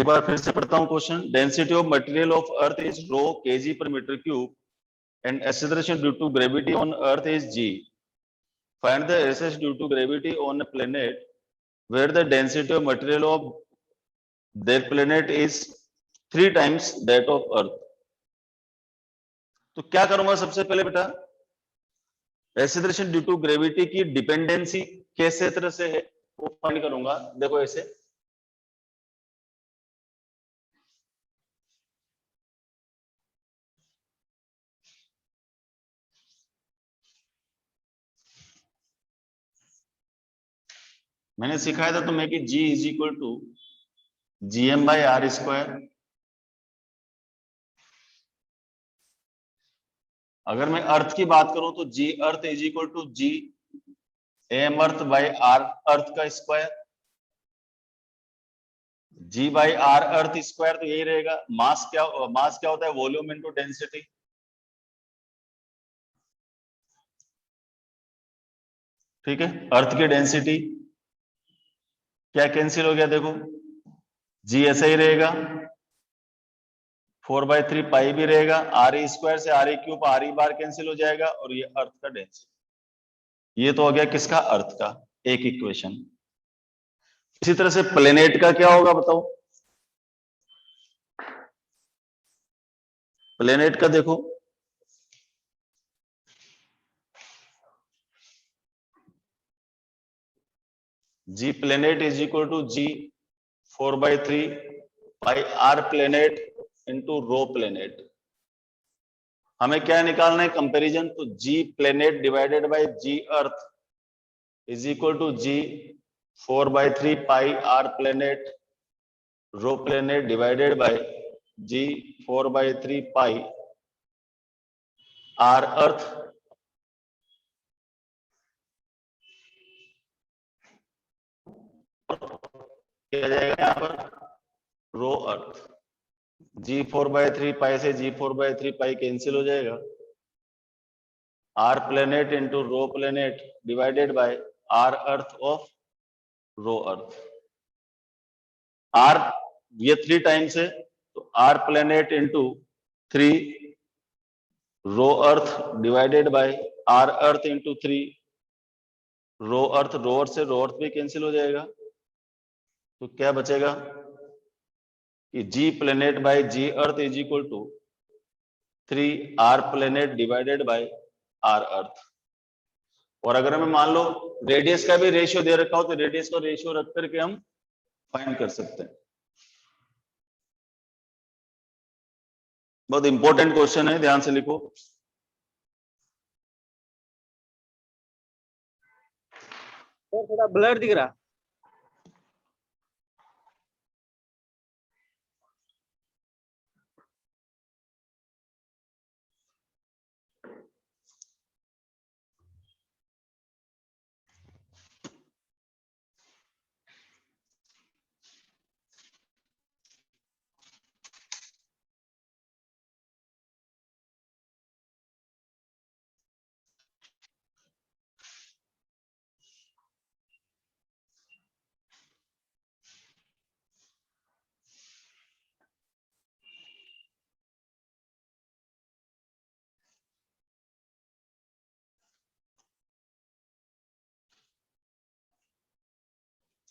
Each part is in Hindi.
एक बार फिर से पढ़ता हूं question. Density of material of earth is rho kg per meter cube and acceleration due to gravity on earth is g. Find the acceleration due to gravity on a planet where the density of material of their planet is 3 times that of earth. तो क्या करूंगा सबसे पहले बेटा, एक्सेलरेशन ड्यू टू ग्रेविटी की डिपेंडेंसी किस क्षेत्र से है वो फाइंड करूंगा। देखो ऐसे, मैंने सिखाया था तुम्हें कि G is equal to GM by R square. अगर मैं अर्थ की बात करूं तो G earth is equal to G M earth by R earth का square. G by R earth square तो यही रहेगा। मास क्या होता है, वॉल्यूम इनटू डेंसिटी। ठीक है, अर्थ की डेंसिटी क्या कैंसिल हो गया, देखो G ऐसा ही रहेगा, 4/3 पाई भी रहेगा, आर ई स्क्वायर से R E cube R E बार कैंसिल हो जाएगा, और ये अर्थ का डेंसिटी। ये तो हो गया किसका, अर्थ का, एक इक्वेशन। इसी तरह से प्लेनेट का क्या होगा बताओ। प्लेनेट का देखो, G planet is equal to G 4/3 pi R planet into rho planet. हमें क्या निकालना है, कंपैरिजन। तो G planet divided by G earth is equal to G 4/3 pi R planet rho planet divided by G 4/3 pi R earth किया जाएगा यहाँ पर रो अर्थ। G 4/3 पाई से G 4/3 पाई कैंसिल हो जाएगा, R planet into rho planet divided by R earth of rho earth. R ये 3 टाइम्स है, तो R planet into 3 rho earth divided by R earth into 3 rho earth से रो अर्थ भी कैंसिल हो जाएगा। तो क्या बचेगा कि G planet by G earth is equal to 3 R planet divided by R earth. और अगर हमें मान लो रेडियस का भी रेशियो दे रखा हो तो रेडियस का रेशियो रख करके हम फाइंड कर सकते हैं। बहुत इंपॉर्टेंट क्वेश्चन है, ध्यान से लिखो। थोड़ा ब्लर दिख रहा।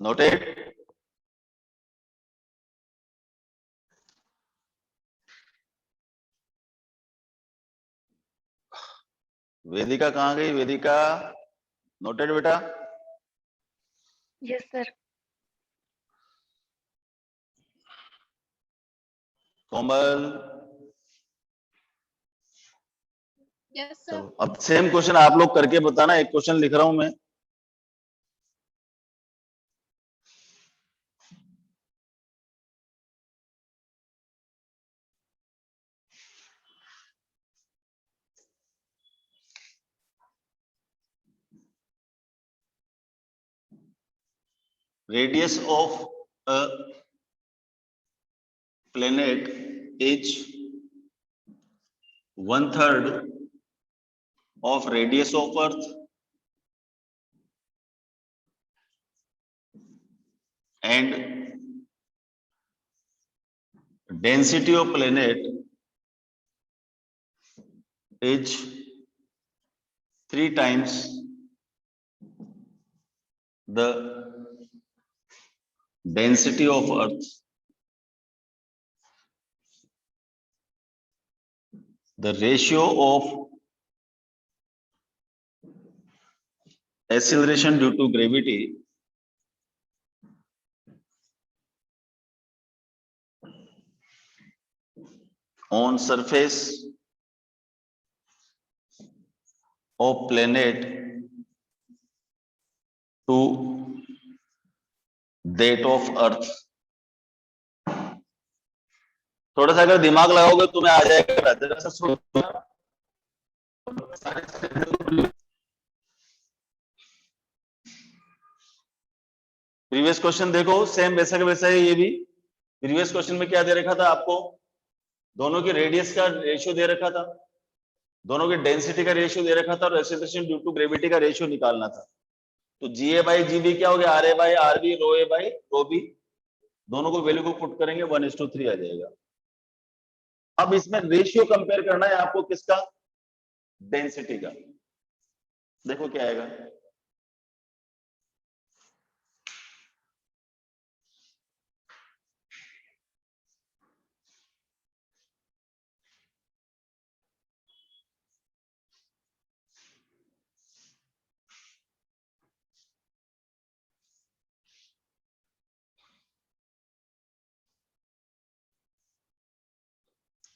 नोटेड। वेदिका कहाँ गई, वेदिका? नोटेड बेटा? Yes sir. Komal? Yes sir. चलो अब सेम क्वेश्चन आप लोग करके बताना। एक क्वेश्चन लिख रहा हूं मैं। Radius of a planet is 1/3 of radius of Earth and density of planet is 3 times the density of Earth. The ratio of acceleration due to gravity on surface of planet to that of Earth. थोड़ा सा अगर दिमाग लगाओगे तुम्हें आ जाएगा। जरा सा सोचो। प्रीवियस क्वेश्चन देखो, सेम वैसा का वैसा है ये भी। प्रीवियस क्वेश्चन में क्या दे रखा था आपको? दोनों की रेडियस का रेशियो दे रखा था, दोनों की डेंसिटी का रेशियो दे रखा था और एक्सेलरेशन ड्यू टू ग्रेविटी का रेशियो निकालना था। तो जी ए बाई जी बी क्या हो गया? R A by R B, rho A by rho B. दोनों को वैल्यू को पुट करेंगे 1:3 आ जाएगा। अब इसमें रेशियो कंपेयर करना है आपको, किसका? डेंसिटी का। देखो क्या आएगा।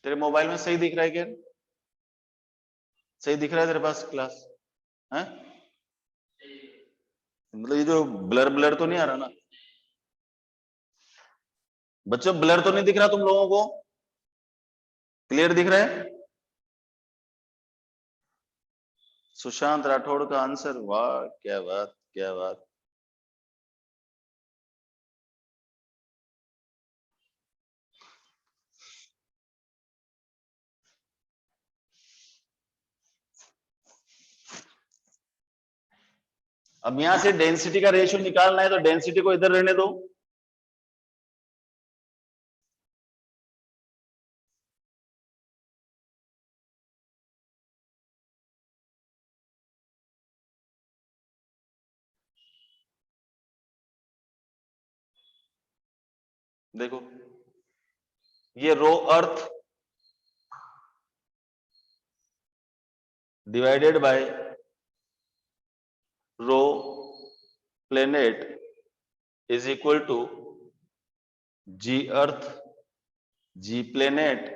तेरे मोबाइल में सही दिख रहा है क्या? सही दिख रहा है तेरे पास क्लास है? मतलब ये जो ब्लर ब्लर तो नहीं आ रहा ना बच्चों? ब्लर तो नहीं दिख रहा तुम लोगों को? क्लियर दिख रहा है? सुशांत राठौड़ का आंसर, वाह क्या बात, क्या बात। अब यहां से डेंसिटी का रेशियो निकालना है तो डेंसिटी को इधर रहने दो। देखो ये rho earth divided by rho planet is equal to G earth G planet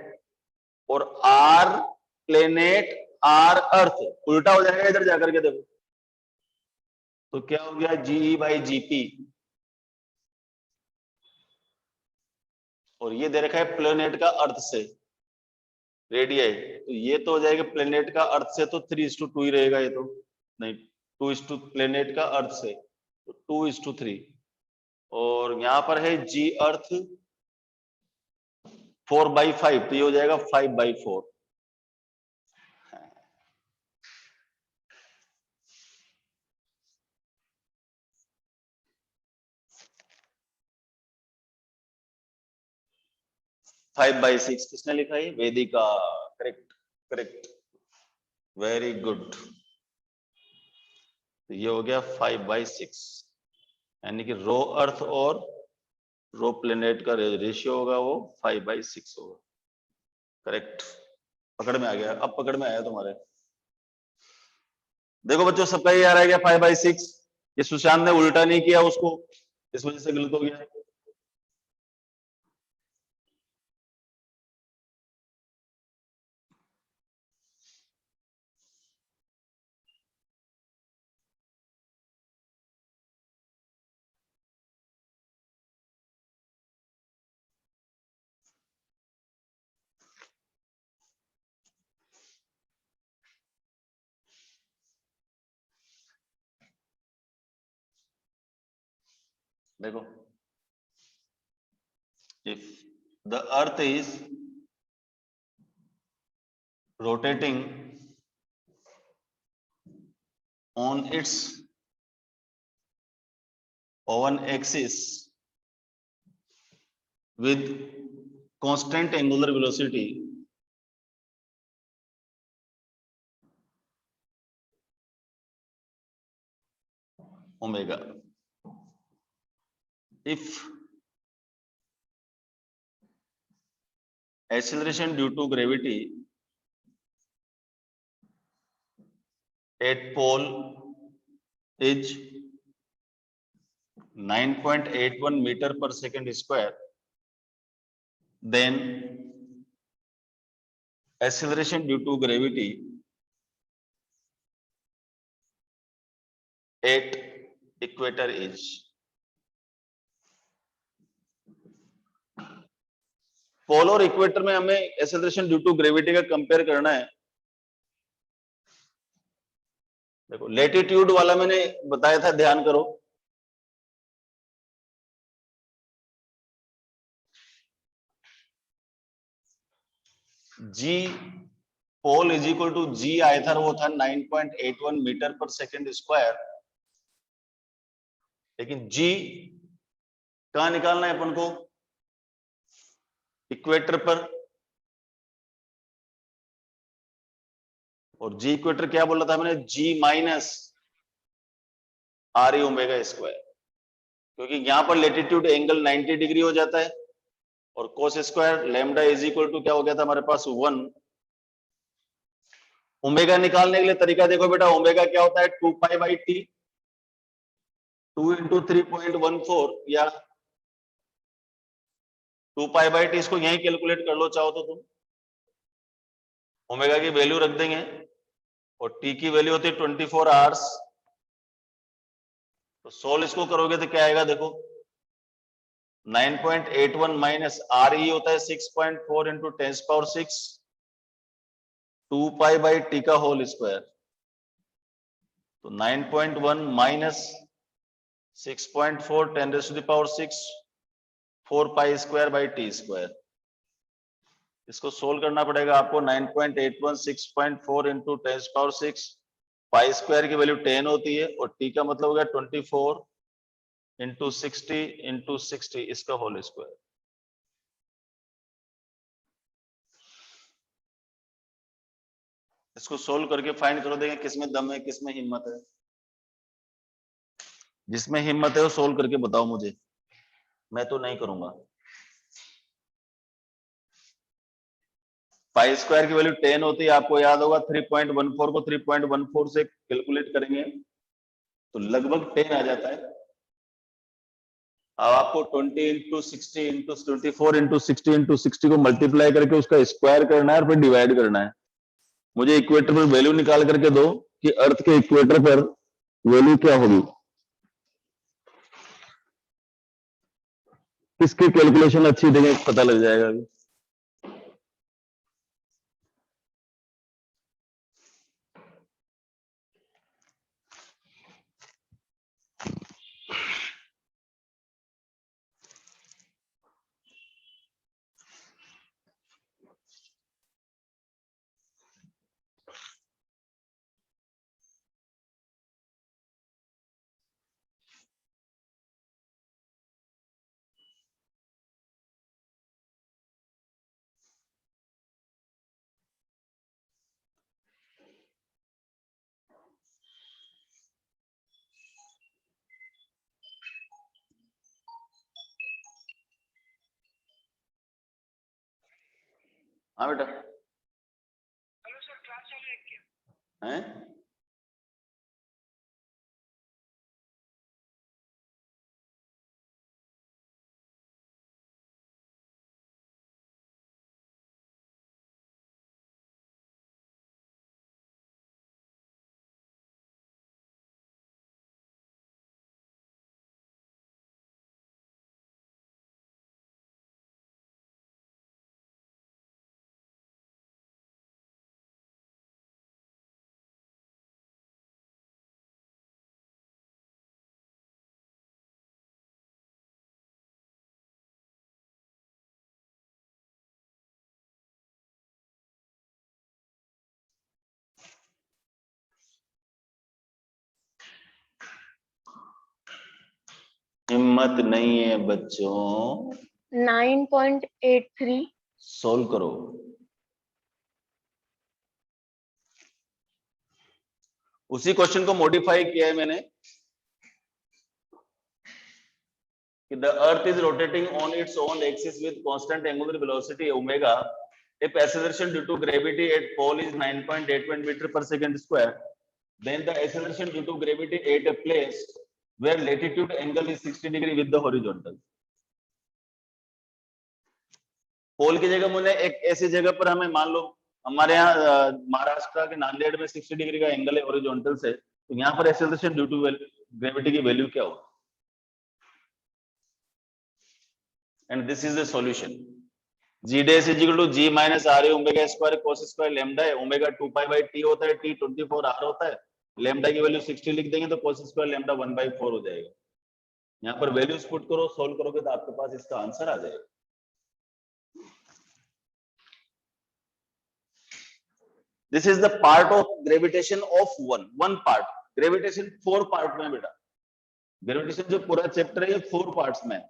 और आर प्लेनेट आर अर्थ। उल्टा हो जाएगा इधर जाकर के, देखो तो क्या हो गया? GE by GP. और ये दे रखा है प्लेनेट का अर्थ से रेडियाई, तो ये तो हो जाएगा प्लेनेट का अर्थ से तो 3:2 ही रहेगा। ये तो नहीं, 2:2 प्लेनेट का अर्थ से तो 2:3। और यहां पर है जी अर्थ 4/5, तो ये हो जाएगा 5/4। फाइव बाई सिक्स किसने लिखा है? Vedika. Correct correct, very good. तो ये हो गया 5/6, यानी कि रो अर्थ और रो प्लेनेट का रेशियो होगा वो 5/6 होगा। करेक्ट, पकड़ में आ गया। अब पकड़ में आया तुम्हारे। देखो बच्चों सबका ये आ रहा है क्या? 5/6। ये सुशांत ने उल्टा नहीं किया उसको, इस वजह से गलत हो गया। देखो, if the earth is rotating on its own axis with constant angular velocity omega if acceleration due to gravity at pole is 9.81 meter per second square, then acceleration due to gravity at equator is पोल और इक्वेटर में हमें एक्सेलरेशन ड्यू टू ग्रेविटी का कंपेयर करना है। देखो लेटिट्यूड वाला मैंने बताया था, ध्यान करो। जी पोल इज इक्वल टू जी आया था, वो था 9.81 मीटर पर सेकेंड स्क्वायर। लेकिन जी कहां निकालना है अपन को? इक्वेटर पर। और जी इक्वेटर क्या बोला था मैंने? G minus R E omega square, क्योंकि यहां पर लेटिट्यूड एंगल 90 डिग्री हो जाता है और cos square lambda is equal to क्या हो गया था हमारे पास? 1। ओमेगा निकालने के लिए तरीका देखो बेटा, ओमेगा क्या होता है? 2 पाई बाई टी, 2 इंटू 3.14 या 2 पाई बाई टी। इसको यहीं कैलकुलेट कर लो चाहो तो तुम। ओमेगा की वैल्यू रख देंगे और टी की वैल्यू होती है 24 आवर्स। तो सोल्व इसको करोगे तो क्या आएगा देखो, 9.81 माइनस आर ई होता है 6.4 इंटू 10⁶, 2 पाई बाई टी का होल स्क्वायर। तो 9.1 minus 6.4 10⁶, 4 pi square by T square. इसको सोल्व करना पड़ेगा आपको। 9.81 6.4 इंटू 10⁶, पाई स्क्वायर की वैल्यू 10 होती है और टी का मतलब हो गया 24 इंटू 60 इसका होल स्क्वायर। इसको सोल्व करके फाइंड करो, देंगे किसमें दम है किसमें हिम्मत है। जिसमें हिम्मत है वो सोल्व करके बताओ मुझे, मैं तो नहीं करूंगा। पाई स्क्वायर की वैल्यू 10 होती है, आपको याद होगा। 3.14 को 3.14 से कैलकुलेट करेंगे तो लगभग 10 आ जाता है। अब आपको 20 इंटू 60 इंटू 24 इंटू 60 को मल्टीप्लाई करके उसका स्क्वायर करना है और फिर डिवाइड करना है। मुझे इक्वेटर पर वैल्यू निकाल करके दो कि अर्थ के इक्वेटर पर वैल्यू क्या होगी। किसकी कैलकुलेशन अच्छी देंगे पता लग जाएगा अभी। हाँ बेटा। हेलो सर, क्लास चालू है क्या? हैं? हिम्मत नहीं है बच्चों 9.83. सोल्व करो। उसी क्वेश्चन को मॉडिफाई किया है मैंने कि the earth is rotating on its own axis with constant angular velocity omega if acceleration due to gravity at pole is 9.81 meter per second square, then the acceleration due to gravity at a place where latitude angle is 60 degree with the horizontal. पोल की जगह मैंने एक ऐसी जगह पर हमें मान लो हमारे यहाँ महाराष्ट्र के नांदेड़ में 60 डिग्री का एंगल है हॉरिजॉन्टल से, तो यहाँ पर एक्सेलरेशन ड्यू टू ग्रेविटी की वैल्यू क्या होगी? And this is the solution. G dash is equal to G minus R omega square cos square lambda है, ओमेगा 2 pi by T होता है, T 24 R होता है, लैम्डा की वैल्यू 60 लिख देंगे तो cos square lambda 1/4 हो जाएगा। यहाँ पर वैल्यूज पुट करो, सोल्व करोगे तो आपके पास इसका आंसर आ जाएगा। This is the part of gravitation of one part. Gravitation 4 part में बेटा, ग्रेविटेशन जो पूरा चैप्टर है ये 4 पार्ट्स में है।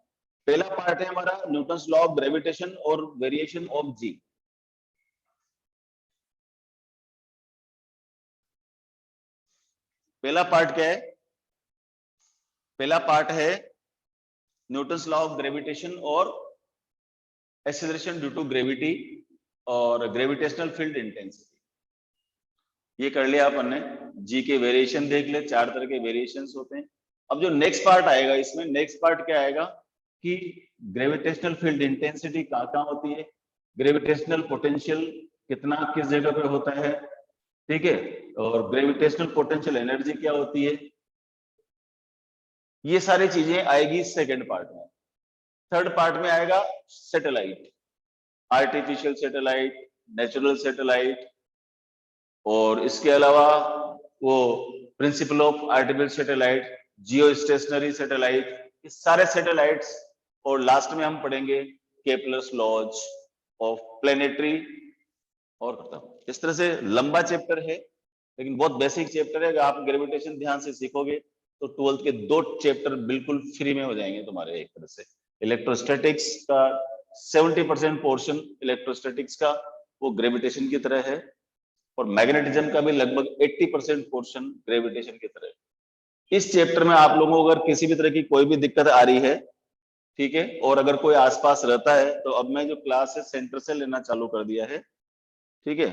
पहला पार्ट है हमारा न्यूटन्स लॉ ऑफ ग्रेविटेशन और वेरिएशन ऑफ जी। पहला पार्ट क्या है? पहला पार्ट है न्यूटन्स लॉ ऑफ ग्रेविटेशन और एक्सेलरेशन ड्यू टू ग्रेविटी और ग्रेविटेशनल फील्ड इंटेंसिटी। ये कर लिया अपन ने। जी के वेरिएशन देख ले, 4 तरह के वेरिएशंस होते हैं। अब जो नेक्स्ट पार्ट आएगा इसमें, नेक्स्ट पार्ट क्या आएगा कि ग्रेविटेशनल फील्ड इंटेंसिटी कहाँ होती है, ग्रेविटेशनल पोटेंशियल कितना किस जगह पे होता है, ठीक है, और ग्रेविटेशनल पोटेंशियल एनर्जी क्या होती है, ये सारी चीजें आएगी सेकंड पार्ट में। थर्ड पार्ट में आएगा satellite, artificial satellite, natural satellite, और इसके अलावा वो principle of artificial satellite, Jio stationery satellite, ये सारे सैटेलाइट्स, और लास्ट में हम पढ़ेंगे केपलर्स लॉज ऑफ प्लेनेटरी और खत्म। इस तरह से लंबा चैप्टर है लेकिन बहुत बेसिक चैप्टर है। अगर आप ग्रेविटेशन ध्यान से सीखोगे तो 12th के 2 चैप्टर बिल्कुल फ्री में हो जाएंगे तुम्हारे। एक तरह से इलेक्ट्रोस्टैटिक्स का 70% पोर्शन इलेक्ट्रोस्टैटिक्स का वो ग्रेविटेशन की तरह है, और मैग्नेटिज्म का भी लगभग 80% पोर्शन ग्रेविटेशन की तरह है। इस चैप्टर में आप लोगों को अगर किसी भी तरह की कोई भी दिक्कत आ रही है, ठीक है, और अगर कोई आसपास रहता है तो अब मैं जो क्लास है सेंटर से लेना चालू कर दिया है, ठीक है।